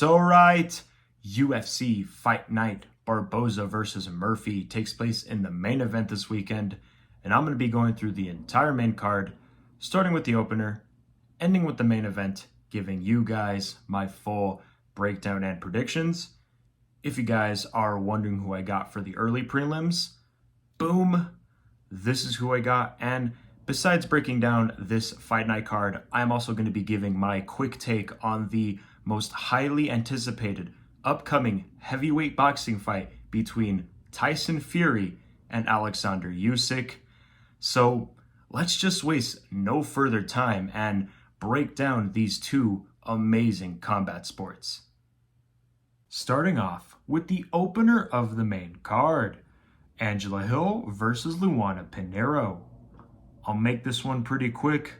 Right, UFC Fight Night Barboza versus Murphy takes place in the main event this weekend, and I'm going to be going through the entire main card, starting with the opener, ending with the main event, giving you guys my full breakdown and predictions. If you guys are wondering who I got for the early prelims, boom, this is who I got. And besides breaking down this Fight Night card, I'm also going to be giving my quick take on the most highly anticipated upcoming heavyweight boxing fight between Tyson Fury and Oleksandr Usyk. So let's just waste no further time and break down these two amazing combat sports. Starting off with the opener of the main card, Angela Hill versus Luana Pinheiro. I'll make this one pretty quick.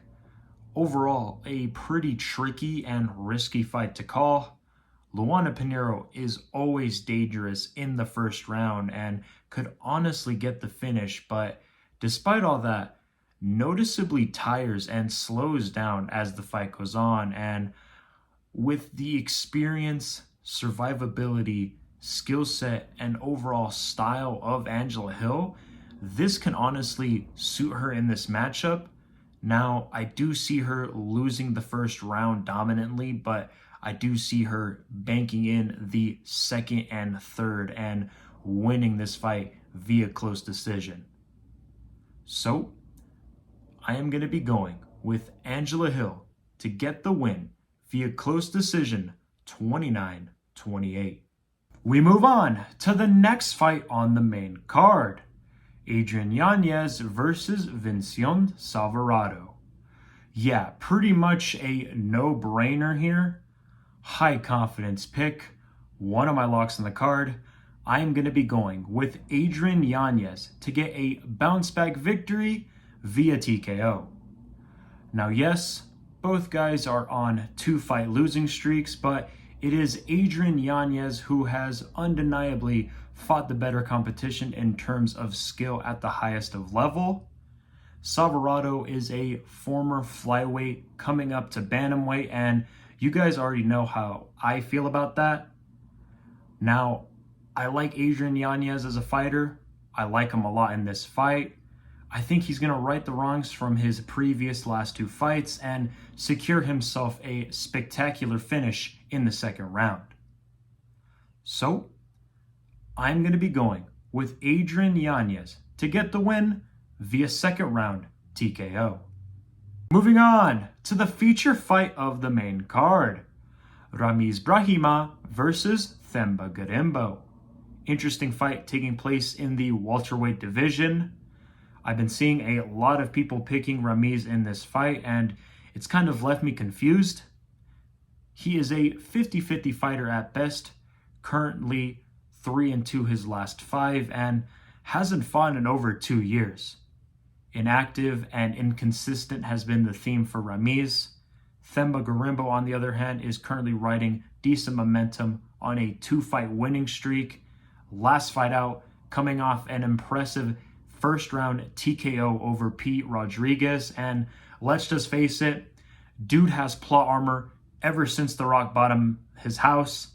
Overall, a pretty tricky and risky fight to call. Luana Pinheiro is always dangerous in the first round and could honestly get the finish, but despite all that, noticeably tires and slows down as the fight goes on. And with the experience, survivability, skill set, and overall style of Angela Hill, this can honestly suit her in this matchup. Now, I do see her losing the first round dominantly, but I do see her banking in the second and third and winning this fight via close decision. So, I am going to be going with Angela Hill to get the win via close decision, 29-28. We move on to the next fight on the main card. Adrian Yanez versus Vinicius Salvador. Yeah, pretty much a no-brainer here. High confidence pick. One of my locks on the card. I am going to be going with Adrian Yanez to get a bounce-back victory via TKO. Now, yes, both guys are on 2-fight losing streaks, but it is Adrian Yanez who has undeniably fought the better competition in terms of skill at the highest of level. Salvador is a former flyweight coming up to bantamweight, and you guys already know how I feel about that. Now, I like Adrian Yanez as a fighter. I like him a lot in this fight. I think he's going to right the wrongs from his previous last 2 fights and secure himself a spectacular finish in the second round. So, I'm going to be going with Adrian Yanez to get the win via second round TKO. Moving on to the feature fight of the main card. Ramiz Brahimaj versus Thembra Gorimbo. Interesting fight taking place in the welterweight division. I've been seeing a lot of people picking Ramiz in this fight, and it's kind of left me confused. He is a 50-50 fighter at best, currently 3-2 his last 5, and hasn't fought in over 2 years. Inactive and inconsistent has been the theme for Ramiz. Thembra Gorimbo, on the other hand, is currently riding decent momentum on a 2-fight winning streak. Last fight out, coming off an impressive first round TKO over Pete Rodriguez, and let's just face it, dude has plot armor ever since the rock bottom his house.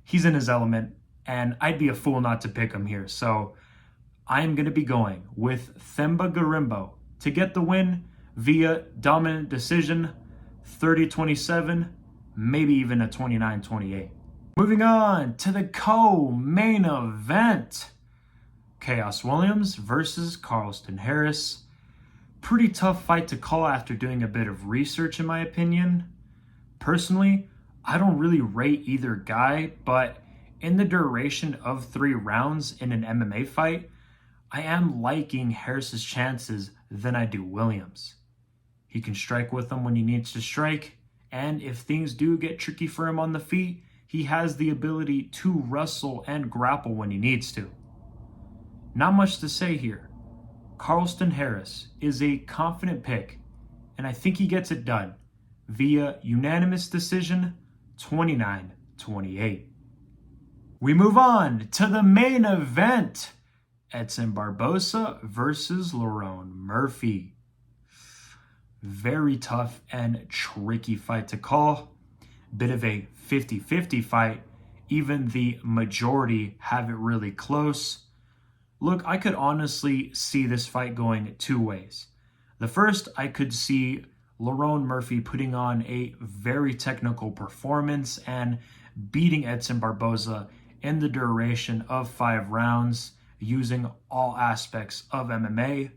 He's in his element, and I'd be a fool not to pick him here. So I'm going to be going with Thembra Gorimbo to get the win via dominant decision, 30-27, maybe even a 29-28. Moving on to the co-main event. Khaos Williams versus Carlston Harris. Pretty tough fight to call after doing a bit of research, in my opinion. Personally, I don't really rate either guy, but in the duration of 3 rounds in an MMA fight, I am liking Harris's chances than I do Williams. He can strike with them when he needs to strike, and if things do get tricky for him on the feet, he has the ability to wrestle and grapple when he needs to. Not much to say here. Carlston Harris is a confident pick, and I think he gets it done via unanimous decision, 29-28. We move on to the main event. Edson Barboza versus Lerone Murphy. Very tough and tricky fight to call. bit of a 50-50 fight. Even the majority have it really close. Look, I could honestly see this fight going two ways. The first, I could see Lerone Murphy putting on a very technical performance and beating Edson Barboza in the duration of 5 rounds using all aspects of MMA.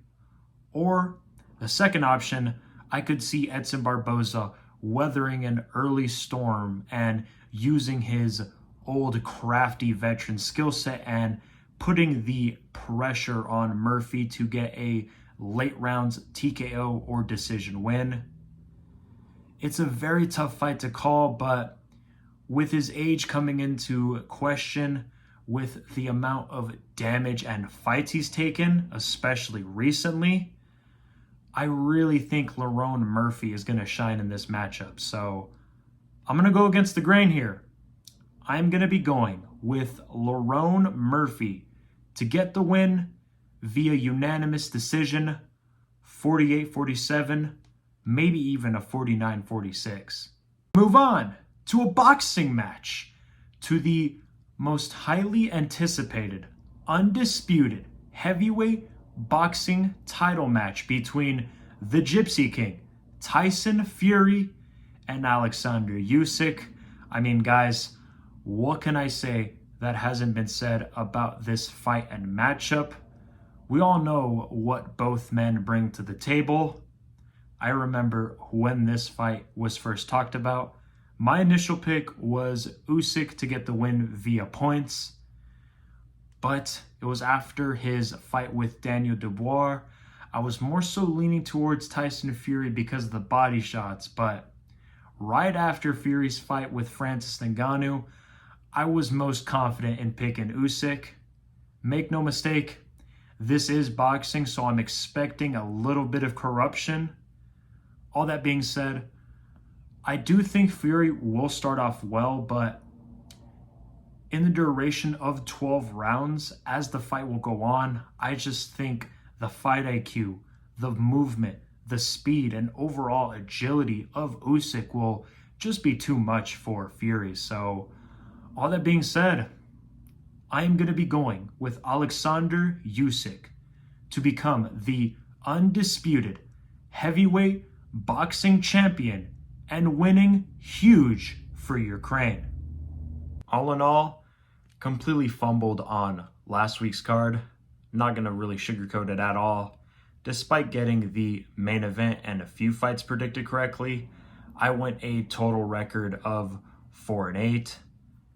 Or the second option, I could see Edson Barboza weathering an early storm and using his old crafty veteran skill set and putting the pressure on Murphy to get a late rounds TKO or decision win. It's a very tough fight to call, but with his age coming into question, with the amount of damage and fights he's taken, especially recently, I really think Lerone Murphy is going to shine in this matchup. So I'm going to go against the grain here. I'm going to be going with Lerone Murphy to get the win via unanimous decision, 48-47, maybe even a 49-46. Move on to a boxing match, to the most highly anticipated, undisputed heavyweight boxing title match between the Gypsy King, Tyson Fury, and Oleksandr Usyk. I mean, guys, what can I say that hasn't been said about this fight and matchup? We all know what both men bring to the table. I remember when this fight was first talked about, my initial pick was Usyk to get the win via points, but it was after his fight with Daniel Dubois. I was more so leaning towards Tyson Fury because of the body shots, but right after Fury's fight with Francis Ngannou, I was most confident in picking Usyk. Make no mistake, this is boxing, so I'm expecting a little bit of corruption. All that being said, I do think Fury will start off well, but in the duration of 12 rounds, as the fight will go on, I just think the fight IQ, the movement, the speed, and overall agility of Usyk will just be too much for Fury. So, all that being said, I am going to be going with Oleksandr Usyk to become the undisputed heavyweight boxing champion and winning huge for Ukraine. All in all, completely fumbled on last week's card. Not going to really sugarcoat it at all. Despite getting the main event and a few fights predicted correctly, I went a total record of 4-8.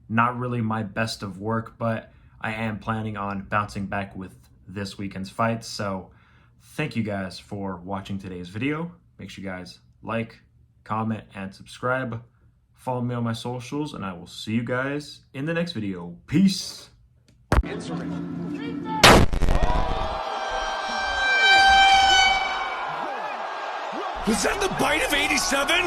Not really my best of work, but I am planning on bouncing back with this weekend's fights. So thank you guys for watching today's video. Make sure you guys like, comment, and subscribe. Follow me on my socials, and I will see you guys in the next video. Peace. Was that the bite of 87?